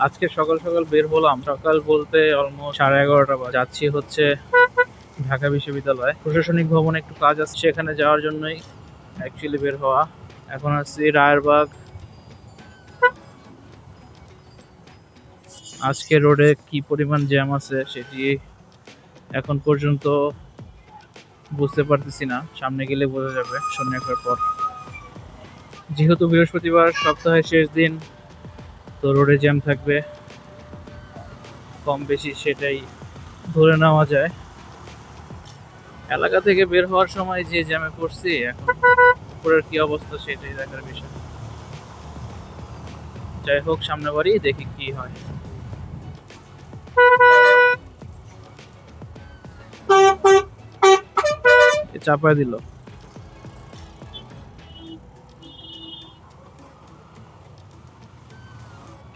আজকে সকাল সকাল বের হলাম। সকাল বলতে অলমোস্ট 11:30 বাজে। যাচ্ছি হচ্ছে ঢাকা বিশ্ববিদ্যালয় প্রশাসনিক ভবনে, একটু কাজ আছে, সেখানে যাওয়ার জন্যই অ্যাকচুয়ালি বের হওয়া। এখন আছি রায়েরবাগ। আজকে রোডে কি পরিমাণ জ্যাম আছে সেটি এখন পর্যন্ত বুঝতে পারতেছি না, সামনে গেলে বোঝা যাবে শূন্য একটার পর। যেহেতু বৃহস্পতিবার, সপ্তাহের শেষ দিন, তো রোডে জ্যাম থাকবে কম বেশি, সেটাই ধরে নেওয়া যায়। এলাকা থেকে বের হওয়ার সময় যে জ্যামে পড়ছি, এখন উপরের কি অবস্থা সেটাই দেখার বিষয়। যাই হোক, সামনে বাড়ি, দেখি কি হয়। চাপায় দিল।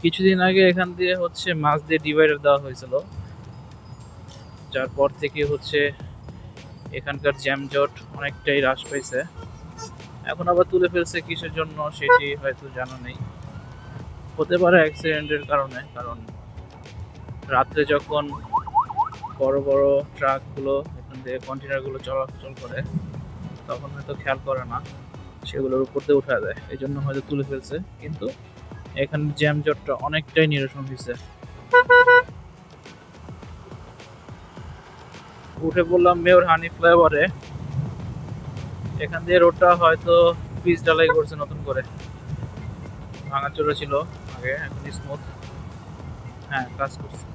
কিছুদিন আগে এখান দিয়ে হচ্ছে মাছ দিয়ে ডিভাইডার দেওয়া হয়েছিল, যার পর থেকে হচ্ছে এখানকার জ্যামজট অনেকটাই হ্রাস পাইছে। এখন আবার তুলে ফেলছে কিসের জন্য সেটি হয়তো জানা নেই। হতে পারে অ্যাক্সিডেন্টের কারণে, কারণ রাত্রে যখন বড় বড় ট্রাকগুলো এখান থেকে কন্টেনারগুলো চলাচল করে, তখন হয়তো খেয়াল করে না, সেগুলোর উপর দিয়ে উঠা দেয়, এই জন্য হয়তো তুলে ফেলছে। কিন্তু এখানে জ্যামজটটা অনেকটাই নিরসন হয়েছে। উঠে পড়লাম মেয়র হানি ফ্লাইওভারে। এখান দিয়ে রোডটা হয়তো পিচ ঢালাই করছে নতুন করে, ভাঙাচোরা ছিল আগে, এখন স্মুথ। হ্যাঁ, কাজ করছে।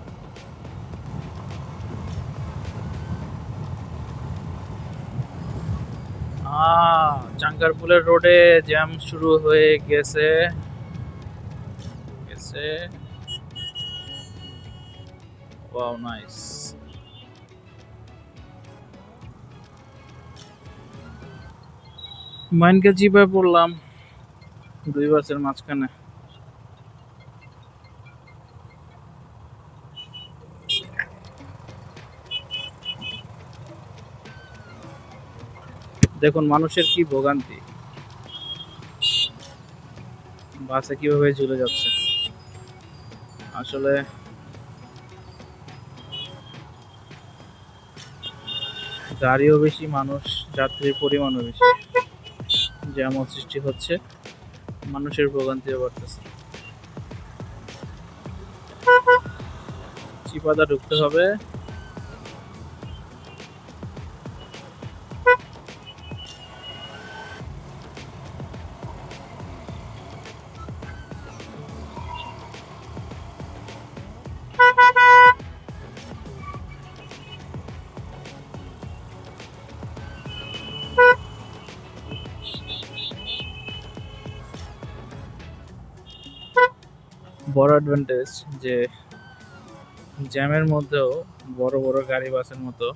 জাঙ্গারপুলের রোডে জ্যাম শুরু হয়ে গেছে গেছে। Wow, nice. মাইনকে জিপায় পড়লাম দুই বাসের মাঝখানে। দেখুন মানুষের কি ভোগান্তি, বাসে কিভাবে ঝুলে যাচ্ছে। আসলে গাড়িও বেশি, মানুষ যাত্রীর পরিমাণও বেশি, যেমন সৃষ্টি হচ্ছে, মানুষের ভোগান্তিও বাড়তেছে। চিপাদা ঢুকতে হবে। বড় অ্যাডভান্টেজ যে জ্যামের মধ্যেও বড় বড় গাড়ি বাসের মতো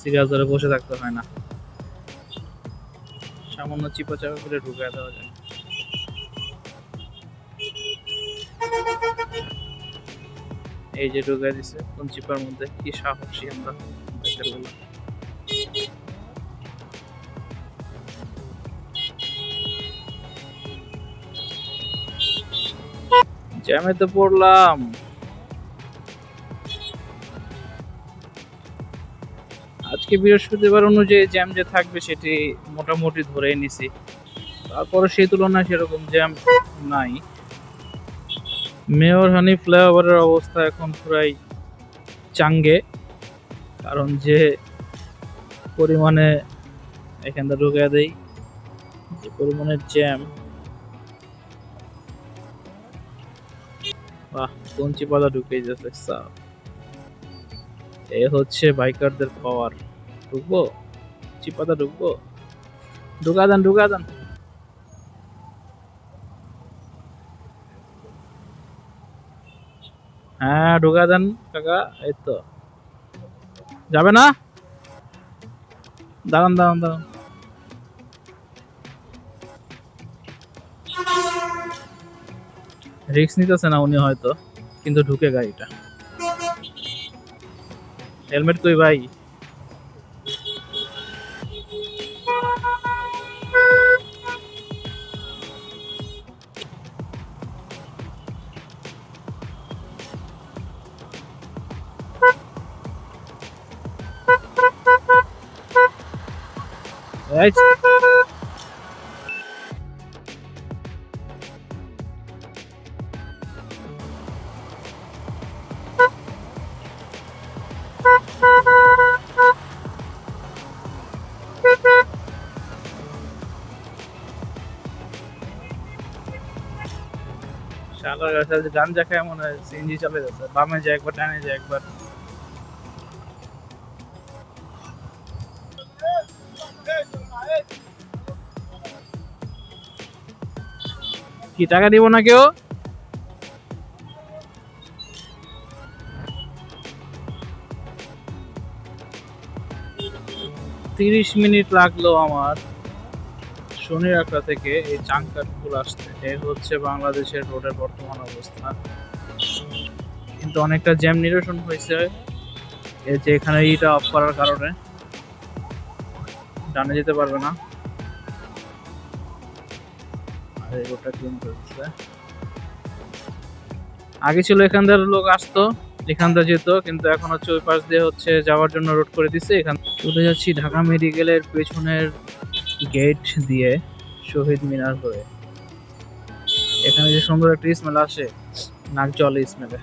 সিরিয়াল ধরে বসে থাকতে হয় না, সামান্য চিপা চাপা করে ঢুকে দেওয়া যায়। এই যে ঢুকে দিছে কোন চিপার মধ্যে, কি সাহসী আমরা বাইকারগুলো। জ্যামে তো পড়লাম। আজকে বৃহস্পতিবার অনুযায়ী জ্যাম যে থাকবে সেটি মোটামুটি ধরেই নিছি, তারপরে সেই তুলনায় সেরকম জ্যাম নাই। মেয়র হানি ফ্লাইওভারের অবস্থা এখন পুরাই চাঙ্গে, কারণ যে পরিমাণে এখানটা ঢুকে দেই, যে পরিমাণে জ্যাম। বাহ, কোন চিপাদা ঢুকে যাচ্ছে সাফ। এ হচ্ছে বাইকারদের পাওয়ার। ঢুকবো, চিপাদা ঢুকবো, ঢুকা দেন ঢুকা দেন। হ্যাঁ, ঢুকা দেন কাকা, এই তো। যাবে না, দাঁড়ান দাঁড়ান দাঁড়ান। রিস্ক নিতেছে না উনি হয়তো, কিন্তু ঢুকে গাড়িটা। হেলমেট কই ভাই? এই শালার কাছে গাঞ্জা খায় মনে হয় সিএনজি চলে যাচ্ছে, বামে যায় একবার ডানে যায় একবার। কি টাকা দিব না কেউ? 30 মিনিট লাগলো আমার শনিরাখা থেকে এই চাঙ্কারপুল আসতে। এই হচ্ছে বাংলাদেশের রোডের বর্তমান অবস্থা, কিন্তু অনেকটা জ্যাম নিরসন হয়েছে এই যে এখানে ইটা অফ করার কারণে ডানে যেতে পারবে না। আর এই রোডটা ক্লিন করে দিচ্ছে। আগে ছিল এখান দিয়ে লোক আসতো, এখান দিয়ে যেত, কিন্তু এখন হচ্ছে ওই পাশ দিয়ে হচ্ছে যাওয়ার জন্য রোড করে দিচ্ছে। এখান চলে যাচ্ছি ঢাকা মেডিকেলের পেছনের গেট দিয়ে শহীদ মিনার হয়ে। এখানে যে সুন্দর একটা স্মেল আসে, নাক জলে স্মেলে।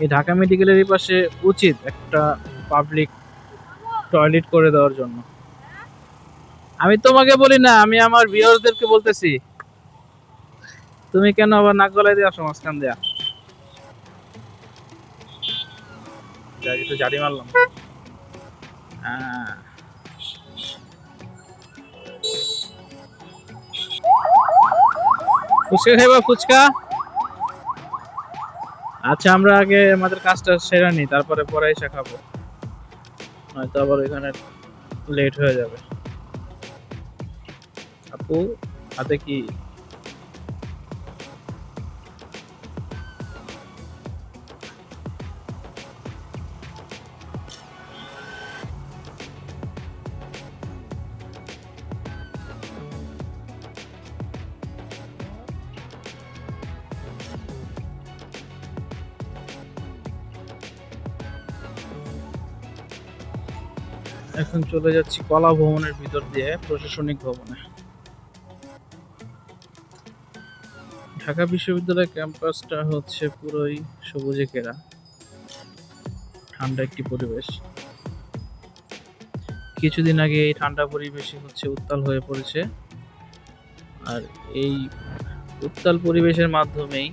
এই ঢাকা মেডিকেলের এই পাশে উচিত একটা পাবলিক টয়লেট করে দেওয়ার জন্য। আমি তোমাকে বলি না, আমি আমার ভিউয়ারদেরকে বলতেছি। তুমি কেন আবার নাক গলায় দিয়ে আসো মাঝখান দিয়া? একটু জারি মারলাম। ফুচকা খাইবা? ফুচকা? আচ্ছা, আমরা আগে আমাদের কাজটা সেরে নিই, তারপরে পরে এসে খাবো, নয়তো আবার ওইখানে লেট হয়ে যাবে। আপু হাতে কি? এখন চলে যাচ্ছি কলা ভবনের ভিতর দিয়ে প্রশাসনিক ভবনে। ঢাকা বিশ্ববিদ্যালয় ক্যাম্পাসটা হচ্ছে পুরোই সবুজে ঘেরা, ঠান্ডা একটি পরিবেশ। কিছুদিন আগে এই ঠান্ডা পরিবেশে হচ্ছে উত্তাল হয়ে পড়েছে, আর এই উত্তাল পরিবেশের মাধ্যমেই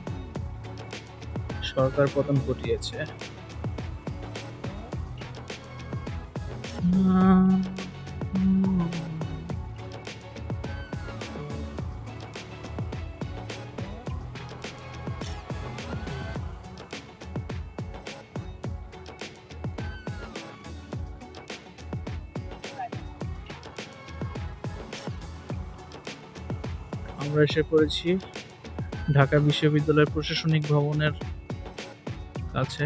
সরকার পতন ঘটিয়েছে। আমরা এসে পড়েছি ঢাকা বিশ্ববিদ্যালয়ের প্রশাসনিক ভবনের কাছে।